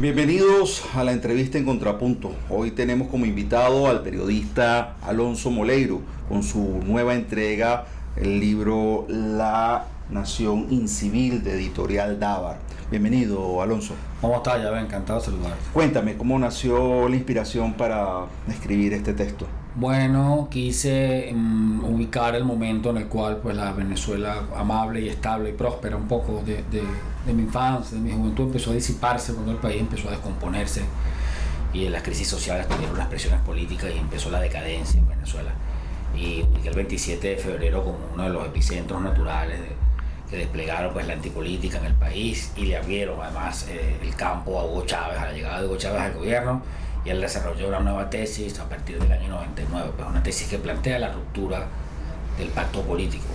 Bienvenidos a la entrevista en Contrapunto. Hoy tenemos como invitado al periodista Alonso Moleiro con su nueva entrega, el libro La Nación Incivil de Editorial Dávar. Bienvenido, Alonso. ¿Cómo estás? Ya ven, encantado de saludarte. Cuéntame, ¿cómo nació la inspiración para escribir este texto? Bueno, quise ubicar el momento en el cual pues la Venezuela amable y estable y próspera un poco de mi infancia, de mi juventud, empezó a disiparse cuando el país empezó a descomponerse y las crisis sociales tuvieron las presiones políticas y empezó la decadencia en Venezuela. Y ubiqué el 27 de febrero como uno de los epicentros naturales que desplegaron pues la antipolítica en el país y le abrieron además el campo a Hugo Chávez, a la llegada de Hugo Chávez al gobierno, y él desarrolló una nueva tesis a partir del año 99, pues una tesis que plantea la ruptura del pacto político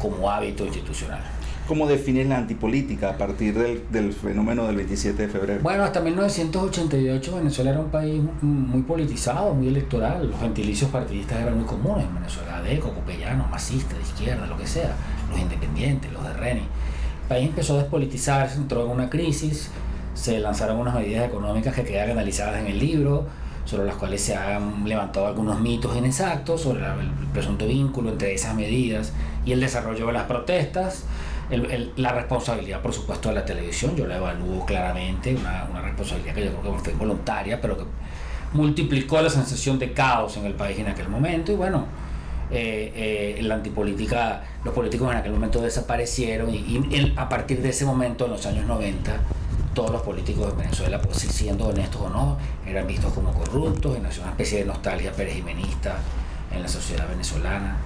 como hábito institucional. ¿Cómo defines la antipolítica a partir del fenómeno del 27 de febrero? Bueno, hasta 1988 Venezuela era un país muy politizado, muy electoral. Los gentilicios partidistas eran muy comunes en Venezuela: ADECO, copellanos, masistas, de izquierda, lo que sea, los independientes, los de Reni. El país empezó a despolitizarse, entró en una crisis, se lanzaron unas medidas económicas que quedan analizadas en el libro, sobre las cuales se han levantado algunos mitos inexactos sobre el presunto vínculo entre esas medidas y el desarrollo de las protestas. La responsabilidad, por supuesto, de la televisión, yo la evalúo claramente, una responsabilidad que yo creo que fue involuntaria, pero que multiplicó la sensación de caos en el país en aquel momento. Y bueno, la antipolítica, los políticos en aquel momento desaparecieron y a partir de ese momento, en los años 90, todos los políticos de Venezuela, pues siendo honestos o no, eran vistos como corruptos y nació una especie de nostalgia perejimenista en la sociedad venezolana.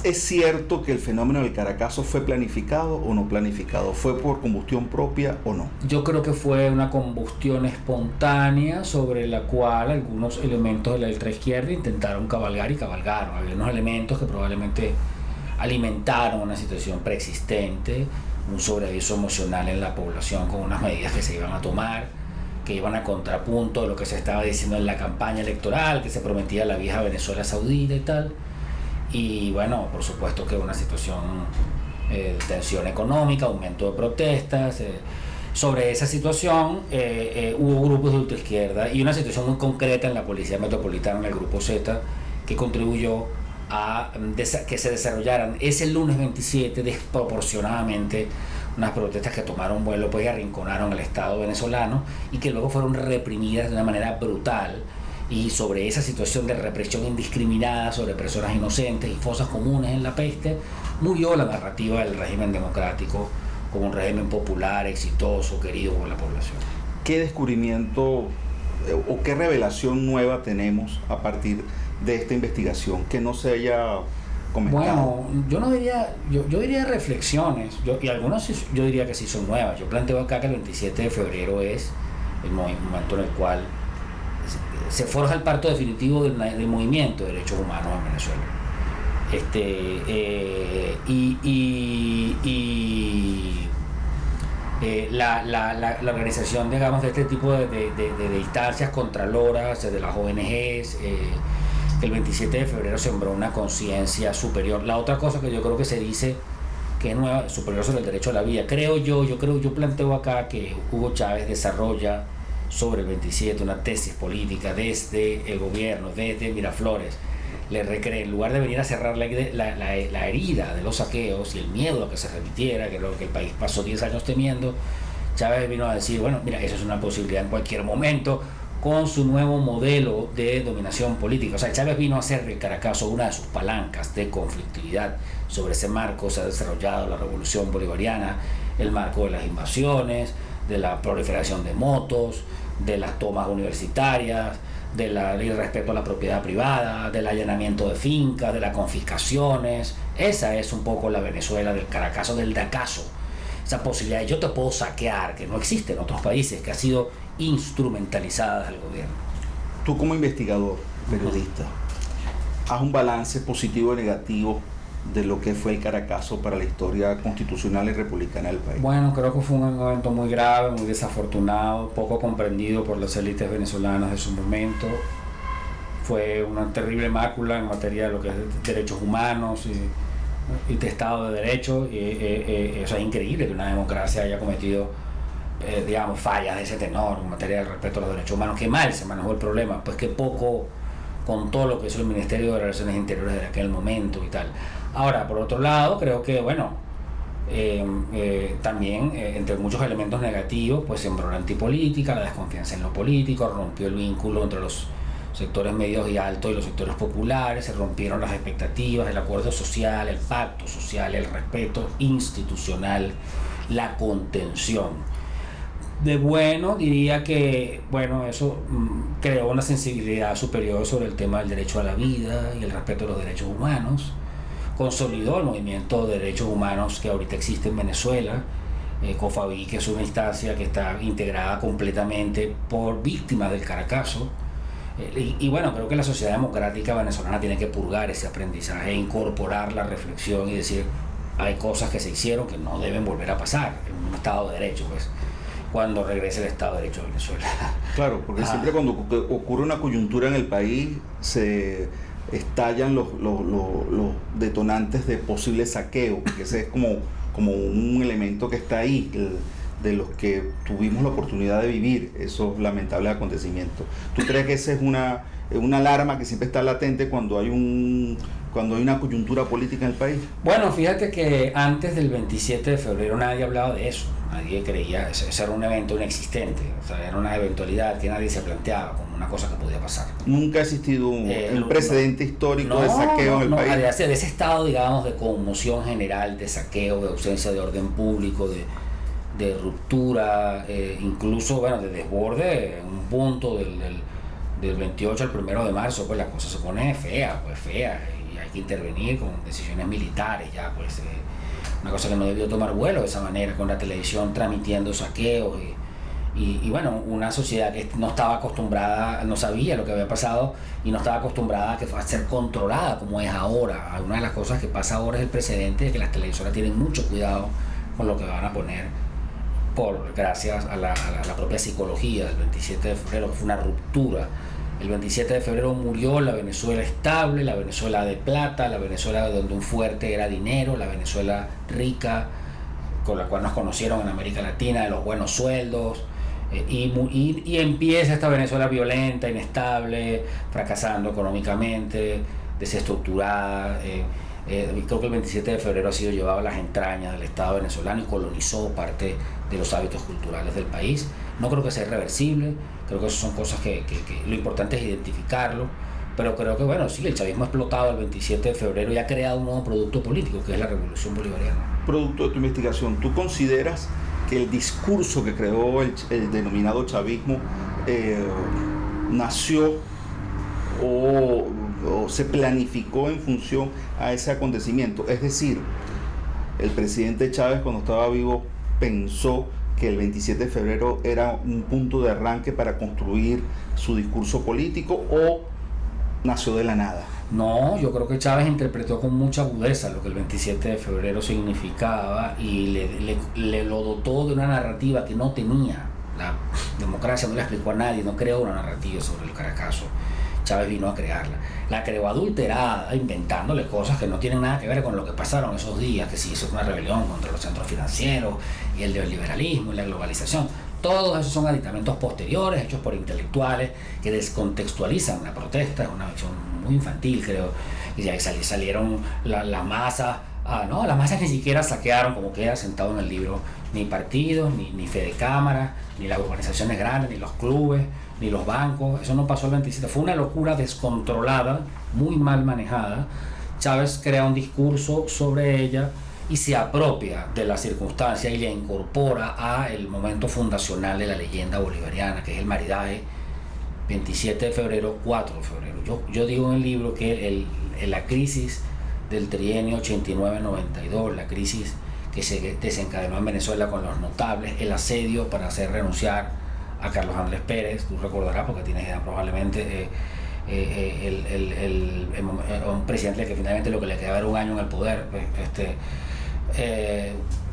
¿Es cierto que el fenómeno del Caracazo fue planificado o no planificado? ¿Fue por combustión propia o no? Yo creo que fue una combustión espontánea sobre la cual algunos elementos de la ultraizquierda intentaron cabalgar y cabalgaron. Había unos elementos que probablemente alimentaron una situación preexistente, un sobreaviso emocional en la población con unas medidas que se iban a tomar, que iban a contrapunto de lo que se estaba diciendo en la campaña electoral, que se prometía la vieja Venezuela saudita y tal. Y bueno, por supuesto que una situación de tensión económica, aumento de protestas. Sobre esa situación hubo grupos de ultraizquierda y una situación muy concreta en la Policía Metropolitana, en el Grupo Z, que contribuyó a que se desarrollaran ese lunes 27 desproporcionadamente unas protestas que tomaron vuelo pues, y arrinconaron al Estado venezolano y que luego fueron reprimidas de una manera brutal. Y sobre esa situación de represión indiscriminada sobre personas inocentes y fosas comunes en la peste, murió la narrativa del régimen democrático como un régimen popular, exitoso, querido por la población. ¿Qué descubrimiento o qué revelación nueva tenemos a partir de esta investigación que no se haya comentado? Bueno, yo no diría, yo diría reflexiones, y algunas yo diría que sí son nuevas. Yo planteo acá que el 27 de febrero es el momento en el cual se forja el parto definitivo del movimiento de derechos humanos en Venezuela. La organización, digamos, de este tipo de instancias contraloras, de las ONGs, el 27 de febrero sembró una conciencia superior. La otra cosa que yo creo que se dice que es nueva, superior sobre el derecho a la vida, yo planteo acá que Hugo Chávez desarrolla sobre el 27 una tesis política desde el gobierno, desde Miraflores. Le recree, en lugar de venir a cerrar la herida de los saqueos y el miedo a que se repitiera, que es lo que el país pasó 10 años temiendo, Chávez vino a decir, bueno, mira, eso es una posibilidad en cualquier momento con su nuevo modelo de dominación política. O sea, Chávez vino a hacer del Caracazo una de sus palancas de conflictividad. Sobre ese marco se ha desarrollado la revolución bolivariana, el marco de las invasiones, de la proliferación de motos, de las tomas universitarias, del irrespeto a la propiedad privada, del allanamiento de fincas, de las confiscaciones. Esa es un poco la Venezuela del Caracazo, del Dacazo. Esa posibilidad de yo te puedo saquear, que no existe en otros países, que ha sido instrumentalizada del gobierno. Tú como investigador, periodista, haz un balance positivo y negativo de lo que fue el Caracazo para la historia constitucional y republicana del país. Bueno, creo que fue un evento muy grave, muy desafortunado, poco comprendido por las élites venezolanas de su momento. Fue una terrible mácula en materia de lo que es derechos humanos y de Estado de Derecho. O sea, es increíble que una democracia haya cometido digamos, fallas de ese tenor en materia del respeto a los derechos humanos, que mal se manejó el problema, pues que poco contó lo que hizo el Ministerio de Relaciones Interiores de aquel momento y tal. Ahora, por otro lado, creo que, bueno, también entre muchos elementos negativos, pues sembró la antipolítica, la desconfianza en lo político, rompió el vínculo entre los sectores medios y altos y los sectores populares, se rompieron las expectativas, el acuerdo social, el pacto social, el respeto institucional, la contención. De bueno, diría que, bueno, eso creó una sensibilidad superior sobre el tema del derecho a la vida y el respeto a los derechos humanos. Consolidó el movimiento de derechos humanos que ahorita existe en Venezuela, COFAVI, que es una instancia que está integrada completamente por víctimas del Caracazo. Y bueno, creo que la sociedad democrática venezolana tiene que purgar ese aprendizaje e incorporar la reflexión y decir, hay cosas que se hicieron que no deben volver a pasar en un Estado de Derecho, pues, cuando regrese el Estado de Derecho de Venezuela. Claro, porque siempre cuando ocurre una coyuntura en el país se estallan los detonantes de posible saqueo, porque ese es como un elemento que está ahí, de los que tuvimos la oportunidad de vivir esos lamentables acontecimientos. ¿Tú crees que esa es una alarma que siempre está latente cuando hay una coyuntura política en el país? Bueno, fíjate que antes del 27 de febrero nadie hablaba de eso, nadie creía, ese era un evento inexistente, o sea, era una eventualidad que nadie se planteaba como una cosa que podía pasar. Nunca ha existido un precedente histórico de saqueo en el país. De ese estado, digamos, de conmoción general, de saqueo, de ausencia de orden público, de ruptura, incluso, bueno, de desborde, en un punto del 28 al 1 de marzo, pues la cosa se pone fea, y hay que intervenir con decisiones militares ya, pues una cosa que no debió tomar vuelo de esa manera, con la televisión transmitiendo saqueos y bueno, una sociedad que no estaba acostumbrada, no sabía lo que había pasado y no estaba acostumbrada a ser controlada como es ahora. Una de las cosas que pasa ahora es el precedente de que las televisoras tienen mucho cuidado con lo que van a poner, gracias a la propia psicología del 27 de febrero, que fue una ruptura. El 27 de febrero murió la Venezuela estable, la Venezuela de plata, la Venezuela donde un fuerte era dinero, la Venezuela rica, con la cual nos conocieron en América Latina, de los buenos sueldos, y empieza esta Venezuela violenta, inestable, fracasando económicamente, desestructurada. Creo que el 27 de febrero ha sido llevado a las entrañas del Estado venezolano y colonizó parte de los hábitos culturales del país. No creo que sea irreversible, creo que eso son cosas que lo importante es identificarlo, pero creo que, bueno, sí, el chavismo ha explotado el 27 de febrero y ha creado un nuevo producto político, que es la revolución bolivariana. Producto de tu investigación, ¿tú consideras que el discurso que creó el denominado chavismo nació o se planificó en función a ese acontecimiento? Es decir, el presidente Chávez, cuando estaba vivo, pensó que el 27 de febrero era un punto de arranque para construir su discurso político, o nació de la nada. No, yo creo que Chávez interpretó con mucha agudeza lo que el 27 de febrero significaba y le lo dotó de una narrativa que no tenía. La democracia no le explicó a nadie, no creó una narrativa sobre el Caracazo. Chávez vino a crearla. La creó adulterada, inventándole cosas que no tienen nada que ver con lo que pasaron esos días, que sí, eso es una rebelión contra los centros financieros y el neoliberalismo y la globalización. Todos esos son aditamentos posteriores, hechos por intelectuales que descontextualizan la protesta. Es una versión muy infantil, creo. Y ya salieron las masas. No, las masas ni siquiera saquearon, como queda sentado en el libro, ni partidos, ni Fede Cámara, ni las organizaciones grandes, ni los clubes, ni los bancos. Eso no pasó el 27. Fue una locura descontrolada, muy mal manejada. Chávez crea un discurso sobre ella y se apropia de la circunstancia y le incorpora a el momento fundacional de la leyenda bolivariana, que es el maridaje 27 de febrero, 4 de febrero. Yo digo en el libro que la crisis del trienio 89-92, la crisis que se desencadenó en Venezuela con los notables, el asedio para hacer renunciar a Carlos Andrés Pérez, tú recordarás porque tienes idea probablemente, un presidente que finalmente lo que le quedaba era un año en el poder,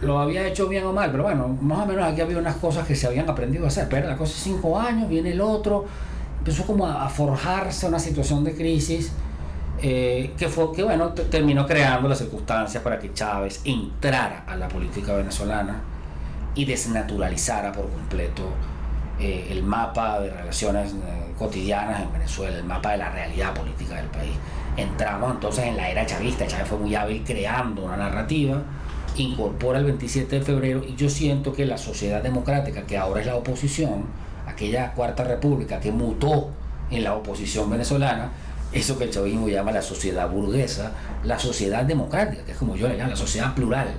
lo había hecho bien o mal, pero bueno, más o menos aquí había unas cosas que se habían aprendido a hacer, pero la cosa es 5 años, viene el otro, empezó como a forjarse una situación de crisis que terminó creando las circunstancias para que Chávez entrara a la política venezolana y desnaturalizara por completo el mapa de relaciones cotidianas en Venezuela, el mapa de la realidad política del país. Entramos entonces en la era chavista. Chávez fue muy hábil creando una narrativa, incorpora el 27 de febrero, y yo siento que la sociedad democrática, que ahora es la oposición, aquella cuarta república que mutó en la oposición venezolana, eso que el chavismo llama la sociedad burguesa, la sociedad democrática, que es como yo le llamo, la sociedad plural,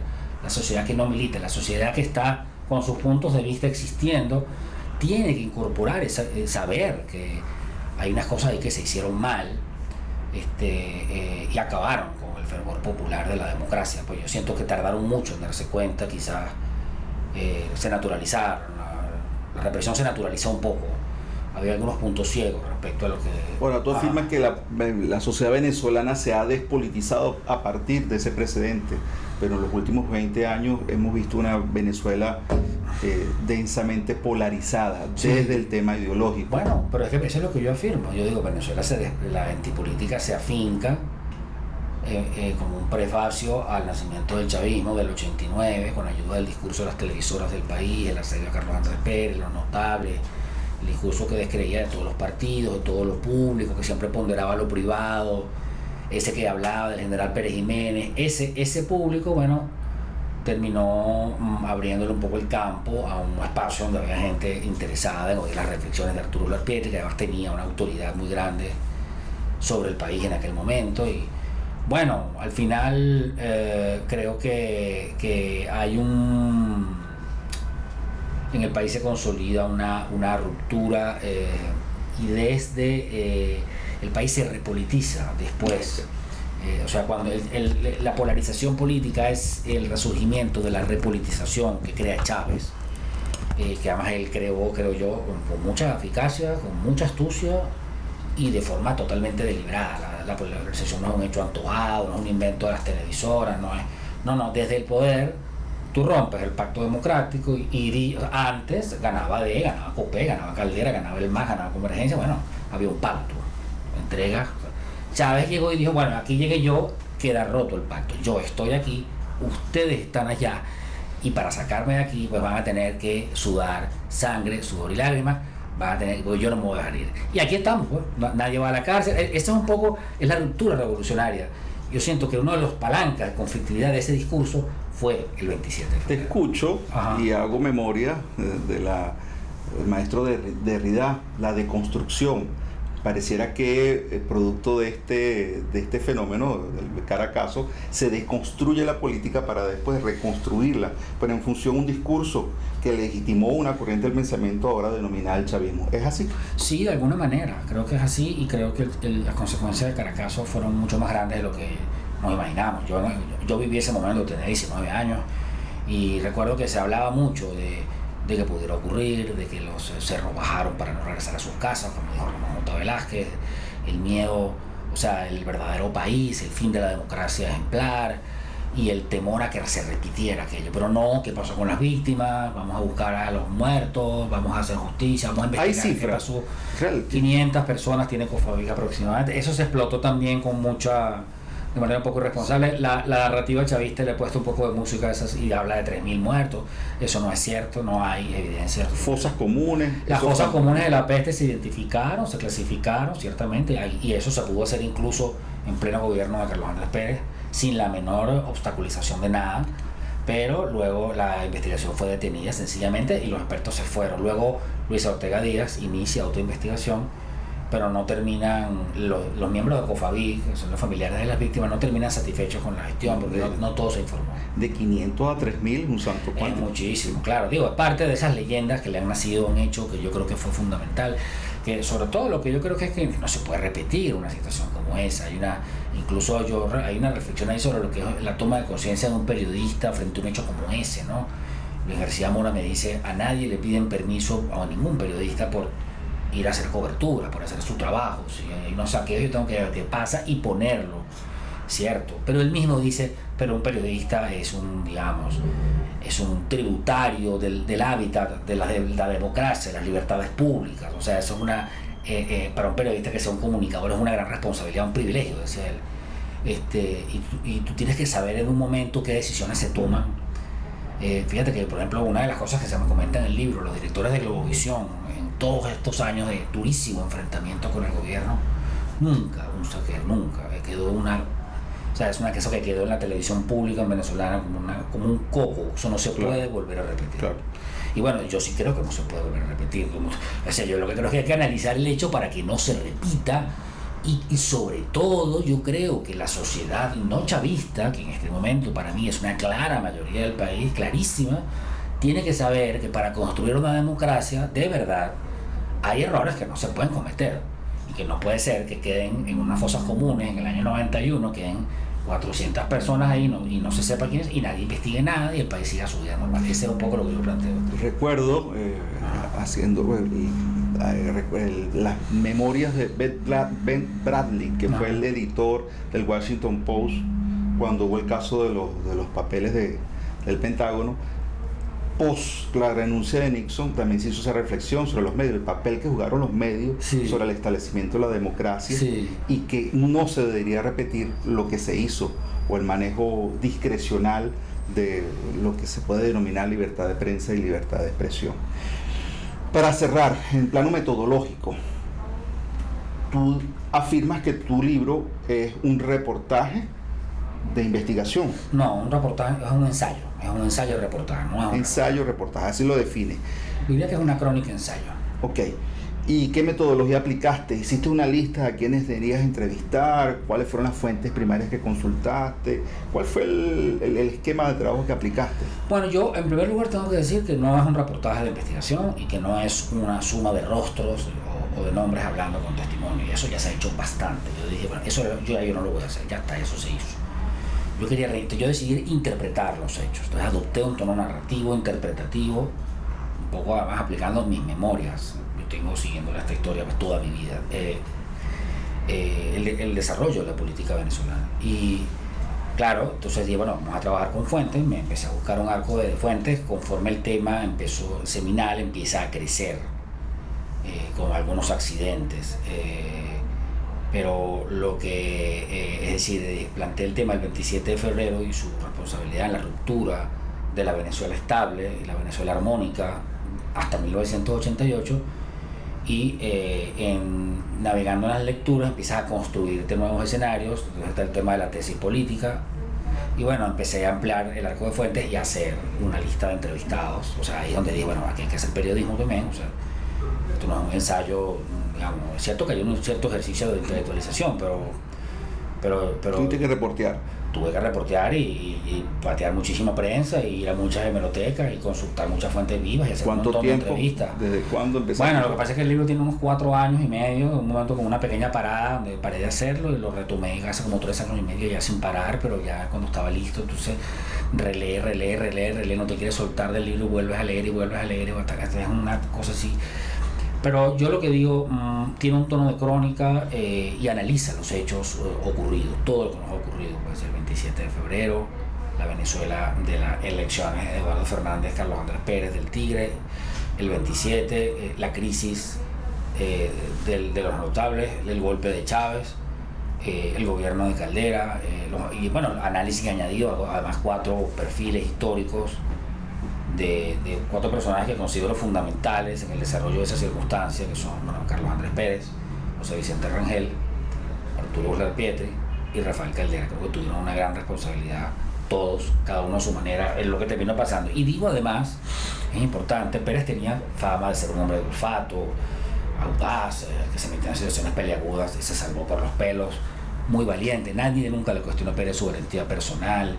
la sociedad que no milita, la sociedad que está con sus puntos de vista existiendo, tiene que incorporar saber que hay unas cosas ahí que se hicieron mal, y acabaron con el fervor popular de la democracia. Pues yo siento que tardaron mucho en darse cuenta, quizás se naturalizaron, la represión se naturalizó un poco, había algunos puntos ciegos respecto a lo que... Ahora, tú afirmas que la sociedad venezolana se ha despolitizado a partir de ese precedente, pero en los últimos 20 años hemos visto una Venezuela densamente polarizada, sí, desde el tema ideológico. Bueno, pero es que eso es lo que yo afirmo. Yo digo, Venezuela, la antipolítica se afinca como un prefacio al nacimiento del chavismo del 89, con ayuda del discurso de las televisoras del país, el asedio a Carlos Andrés Pérez, los notables, el discurso que descreía de todos los partidos, de todo lo público, que siempre ponderaba lo privado, ese que hablaba del general Pérez Jiménez, ese público, bueno, terminó abriéndole un poco el campo a un espacio donde había gente interesada en oír las reflexiones de Arturo Larpietri, que además tenía una autoridad muy grande sobre el país en aquel momento. Y bueno, al final creo que hay en el país se consolida una ruptura, y desde el país se repolitiza después. O sea, cuando la polarización política es el resurgimiento de la repolitización que crea Chávez, que además él creo yo, con mucha eficacia, con mucha astucia y de forma totalmente deliberada. La polarización no es un hecho antojado, no es un invento de las televisoras, no, desde el poder tú rompes el pacto democrático y antes ganaba Copé, ganaba Caldera, ganaba el MAS, ganaba Convergencia, bueno, había un pacto, entrega. Chávez llegó y dijo, bueno, aquí llegué yo, queda roto el pacto, yo estoy aquí, ustedes están allá, y para sacarme de aquí pues van a tener que sudar sangre, sudor y lágrimas, porque yo no me voy a dejar ir. Y aquí estamos, pues, nadie va a la cárcel. Esa es un poco, es la ruptura revolucionaria. Yo siento que uno de los palancas de conflictividad de ese discurso fue el 27 de febrero. Te escucho. Ajá. Y hago memoria del maestro Derrida, la deconstrucción. Pareciera que producto de este fenómeno del Caracazo se desconstruye la política para después reconstruirla, pero en función de un discurso que legitimó una corriente del pensamiento ahora denominada el chavismo. ¿Es así? Sí, de alguna manera, creo que es así, y creo que las consecuencias del Caracazo fueron mucho más grandes de lo que nos imaginamos. Yo viví ese momento, tenía 19 años, y recuerdo que se hablaba mucho de que pudiera ocurrir, de que los cerros bajaron para no regresar a sus casas, como dijo Ramón J. Velázquez, el miedo, o sea, el verdadero país, el fin de la democracia ejemplar, y el temor a que se repitiera aquello. Pero no, ¿qué pasó con las víctimas? Vamos a buscar a los muertos, vamos a hacer justicia, vamos a investigar. Hay cifras. ¿Qué pasó? 500 personas tiene Cofavic aproximadamente. Eso se explotó también de manera un poco irresponsable. La narrativa chavista le ha puesto un poco de música a esas y habla de 3.000 muertos. Eso no es cierto, no hay evidencia. Fosas comunes. Las fosas comunes de la peste se identificaron, se clasificaron, ciertamente, y eso se pudo hacer incluso en pleno gobierno de Carlos Andrés Pérez, sin la menor obstaculización de nada. Pero luego la investigación fue detenida sencillamente y los expertos se fueron. Luego Luisa Ortega Díaz inicia autoinvestigación, pero no terminan, los miembros de Cofavic, que son los familiares de las víctimas, no terminan satisfechos con la gestión, porque no todo se informó. De 500 a 3.000, un santo cuánto. Es muchísimo, claro. Digo, es parte de esas leyendas que le han nacido a un hecho que yo creo que fue fundamental, que sobre todo lo que yo creo que es que no se puede repetir una situación como esa. Hay una reflexión ahí sobre lo que es la toma de conciencia de un periodista frente a un hecho como ese, ¿no? Luis García Mora me dice, a nadie le piden permiso, a ningún periodista, por ir a hacer cobertura, por hacer su trabajo. Si hay unos saqueos, yo tengo que ver qué pasa y ponerlo, ¿cierto? Pero él mismo dice, pero un periodista es un tributario del hábitat de la democracia, de las libertades públicas. O sea, eso es para un periodista que sea un comunicador es una gran responsabilidad, un privilegio, decía él. Y tú tienes que saber en un momento qué decisiones se toman Fíjate que, por ejemplo, una de las cosas que se me comenta en el libro, los directores de Globovisión, en todos estos años de durísimo enfrentamiento con el gobierno, nunca un saqueo, nunca quedó una... O sea, es una cosa que quedó en la televisión pública en venezolana como un coco. Eso no se puede volver a repetir. Claro. Y bueno, yo sí creo que no se puede volver a repetir. O sea, yo lo que creo es que hay que analizar el hecho para que no se repita. Y sobre todo yo creo que la sociedad no chavista, que en este momento para mí es una clara mayoría del país, clarísima, tiene que saber que para construir una democracia de verdad hay errores que no se pueden cometer y que no puede ser que queden en unas fosas comunes en el año 91, queden 400 personas ahí y no se sepa quién es y nadie investigue nada y el país siga su vida normal. Ese es un poco lo que yo planteo. Recuerdo haciendo las memorias de Ben Bradley, que fue el editor del Washington Post cuando hubo el caso de los papeles del Pentágono. Post la renuncia de Nixon también se hizo esa reflexión sobre los medios, el papel que jugaron los medios sobre el establecimiento de la democracia y que no se debería repetir lo que se hizo o el manejo discrecional de lo que se puede denominar libertad de prensa y libertad de expresión. Para cerrar, en plano metodológico, tú afirmas que tu libro es un reportaje de investigación. No, un reportaje es un ensayo reportaje. No es un ensayo-reportaje, así lo define. Diría que es una crónica-ensayo. Ok. ¿Y qué metodología aplicaste? ¿Hiciste una lista a quienes deberías entrevistar? ¿Cuáles fueron las fuentes primarias que consultaste? ¿Cuál fue el esquema de trabajo que aplicaste? Bueno, yo en primer lugar tengo que decir que no es un reportaje de investigación y que no es una suma de rostros o de nombres hablando con testimonio. Y eso ya se ha hecho bastante. Yo dije, bueno, eso yo no lo voy a hacer, ya está, eso se hizo. Yo decidí interpretar los hechos. Entonces adopté un tono narrativo, interpretativo, un poco además aplicando mis memorias. Yo tengo siguiendo esta historia pues, toda mi vida. El desarrollo de la política venezolana. Y claro, entonces dije, bueno, vamos a trabajar con fuentes. Me empecé a buscar un arco de fuentes. Conforme el tema empezó, el seminal empieza a crecer, con algunos accidentes. Pero lo que, es decir, planteé el tema el 27 de febrero y su responsabilidad en la ruptura de la Venezuela estable y la Venezuela armónica hasta 1988 y navegando en las lecturas empiezas a construirte nuevos escenarios. Entonces está el tema de la tesis política y bueno, empecé a ampliar el arco de fuentes y a hacer una lista de entrevistados. O sea, ahí es donde dije, bueno, aquí hay que hacer periodismo también. O sea, esto no es un ensayo, digamos, es cierto que hay un cierto ejercicio de intelectualización, pero tuviste que reportear. Tuve que reportear y patear muchísima prensa y ir a muchas hemerotecas y consultar muchas fuentes vivas y hacer un montón de entrevistas. ¿Desde cuándo empezaste? Bueno, lo que pasa es que el libro tiene unos 4 años y medio, un momento con una pequeña parada donde paré de hacerlo y lo retomé hace como 3 años y medio ya sin parar, pero ya cuando estaba listo, entonces releer, no te quieres soltar del libro y vuelves a leer y hasta que es una cosa así. Pero yo lo que digo, tiene un tono de crónica y analiza los hechos ocurridos, todo lo que nos ha ocurrido, pues el 27 de febrero, la Venezuela de las elecciones de Eduardo Fernández, Carlos Andrés Pérez del Tigre, el 27, la crisis de los notables, el golpe de Chávez, el gobierno de Caldera, y bueno, análisis añadido, además 4 perfiles históricos de 4 personajes que considero fundamentales en el desarrollo de esa circunstancia, que son Carlos Andrés Pérez, José Vicente Rangel, Arturo Uslar Pietri y Rafael Caldera. Creo que tuvieron una gran responsabilidad todos, cada uno a su manera, en lo que terminó pasando. Y digo además, es importante, Pérez tenía fama de ser un hombre de olfato, audaz, que se metía en situaciones peliagudas y se salvó por los pelos, muy valiente. Nadie nunca le cuestionó a Pérez su identidad personal.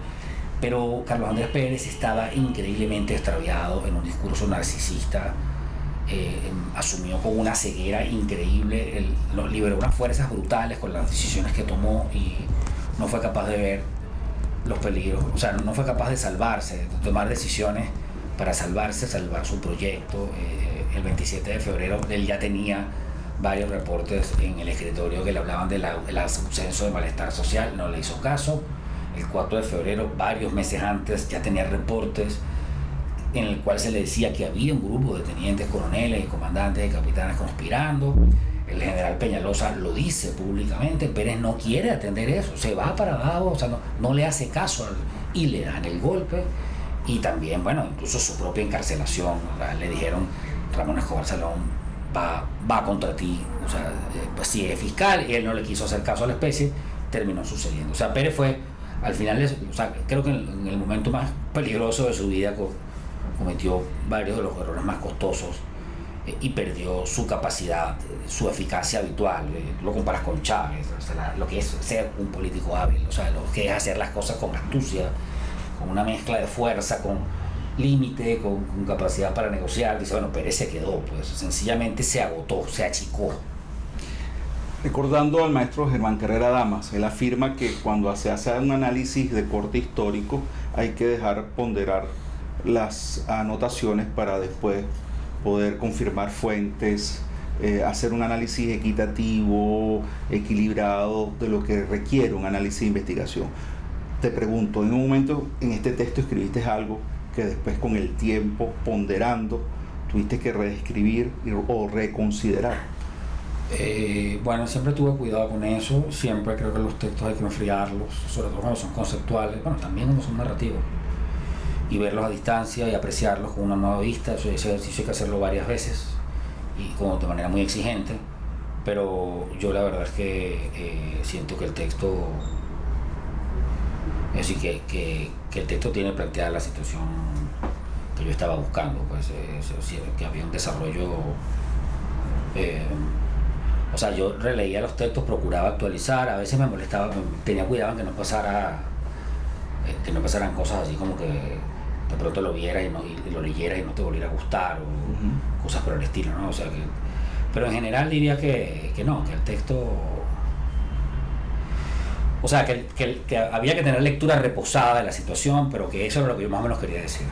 Pero Carlos Andrés Pérez estaba increíblemente extraviado en un discurso narcisista, asumió con una ceguera increíble, liberó unas fuerzas brutales con las decisiones que tomó y no fue capaz de ver los peligros, o sea, no fue capaz de salvarse, de tomar decisiones para salvar su proyecto. El 27 de febrero él ya tenía varios reportes en el escritorio que le hablaban del ascenso de malestar social, no le hizo caso. El 4 de febrero, varios meses antes, ya tenía reportes en el cual se le decía que había un grupo de tenientes, coroneles y comandantes y capitanes conspirando. El general Peñalosa lo dice públicamente. Pérez no quiere atender eso, se va para abajo, o sea, no le hace caso y le dan el golpe. y también, bueno, incluso su propia encarcelación. O sea, le dijeron, Ramón Escobar Salón va contra ti, o sea, pues si es fiscal, y él no le quiso hacer caso a la especie, terminó sucediendo. O sea, Pérez fue, al final, o sea, creo que en el momento más peligroso de su vida cometió varios de los errores más costosos, y perdió su capacidad, su eficacia habitual. Lo comparas con Chávez, o sea, lo que es ser un político hábil, o sea, lo que es hacer las cosas con astucia, con una mezcla de fuerza, con límite, con capacidad para negociar. Dice, bueno, Pérez se quedó, pues sencillamente se agotó, se achicó. Recordando al maestro Germán Carrera Damas, él afirma que cuando se hace un análisis de corte histórico hay que dejar ponderar las anotaciones para después poder confirmar fuentes, hacer un análisis equitativo, equilibrado de lo que requiere un análisis de investigación. Te pregunto, en un momento en este texto escribiste algo que después con el tiempo, ponderando, tuviste que reescribir o reconsiderar. Bueno, siempre tuve cuidado con eso, siempre creo que los textos hay que enfriarlos, sobre todo cuando son conceptuales, bueno, también cuando son narrativos, y verlos a distancia y apreciarlos con una nueva vista. Ese ejercicio hay que hacerlo varias veces y como de manera muy exigente, pero yo la verdad es que siento que el texto, es decir, que el texto tiene planteada la situación que yo estaba buscando, pues que había un desarrollo, o sea, yo releía los textos, procuraba actualizar, a veces me molestaba, tenía cuidado en que no pasaran cosas así como que de pronto lo vieras y lo leyeras y no te volviera a gustar, o cosas por el estilo, ¿no? O sea que, pero en general diría que no, que el texto, o sea, que había que tener lectura reposada de la situación, pero que eso era lo que yo más o menos quería decir.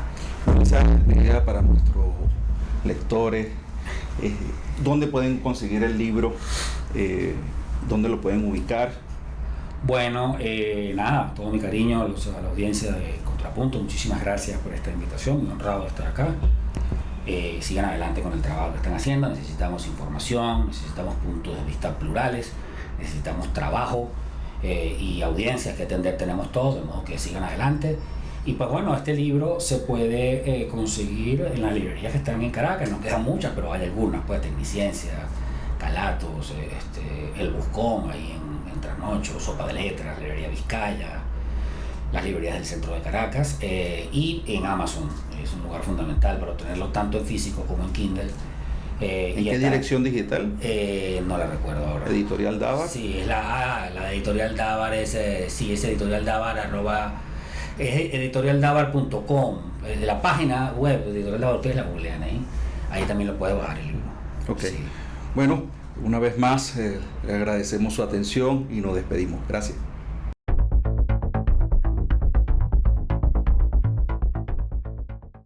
Esa idea para nuestros lectores, ¿dónde pueden conseguir el libro? ¿Dónde lo pueden ubicar? Bueno, nada, todo mi cariño a la audiencia de Contrapunto, muchísimas gracias por esta invitación, muy honrado de estar acá. Sigan adelante con el trabajo que están haciendo, necesitamos información, necesitamos puntos de vista plurales, necesitamos trabajo y audiencias que atender tenemos todos, de modo que sigan adelante. Y pues bueno, este libro se puede conseguir en las librerías que están en Caracas, no quedan muchas, pero hay algunas, pues Tecniciencia, Calatos, El Buscón, ahí en Trasnocho, Sopa de Letras, Librería Vizcaya, las librerías del centro de Caracas, y en Amazon. Es un lugar fundamental para obtenerlo tanto en físico como en Kindle. ¿En qué dirección digital? No la recuerdo ahora. ¿Editorial Dávar? Sí, es la Editorial Dávar, es Editorial Dávar es editorialdavar.com, la página web de Editorial Dávar, ustedes la googlean ahí también lo puede bajar el libro. Ok. Sí. Bueno, una vez más le agradecemos su atención y nos despedimos. Gracias.